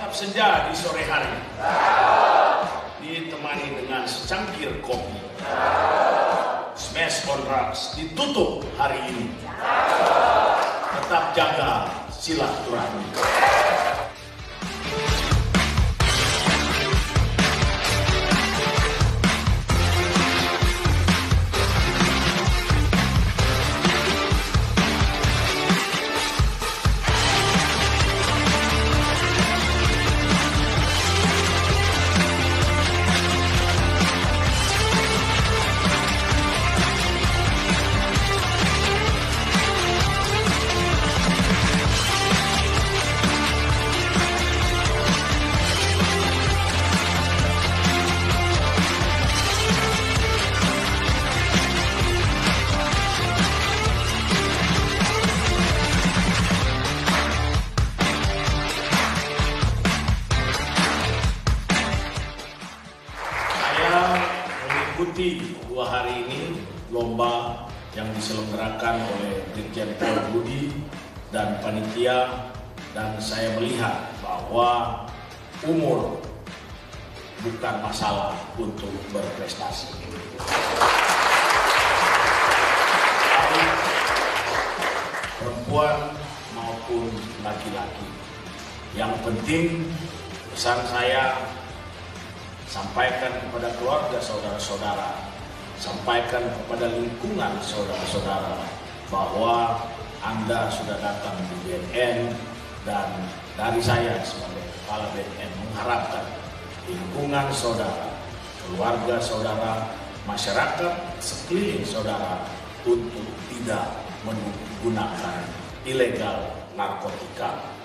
santap senja di sore hari, ditemani dengan secangkir kopi. Smash on Drugs ditutup hari ini. Tetap jaga silaturahmi. Mengikuti 2 hari ini lomba yang diselenggarakan oleh Brigjen Pol Budi dan panitia, dan saya melihat bahwa umur bukan masalah untuk berprestasi. Baik perempuan maupun laki-laki. Yang penting pesan saya, sampaikan kepada keluarga saudara-saudara, sampaikan kepada lingkungan saudara-saudara bahwa Anda sudah datang di BNN, dan dari saya sebagai kepala BNN mengharapkan lingkungan saudara, keluarga saudara, masyarakat sekeliling saudara untuk tidak menggunakan ilegal narkotika.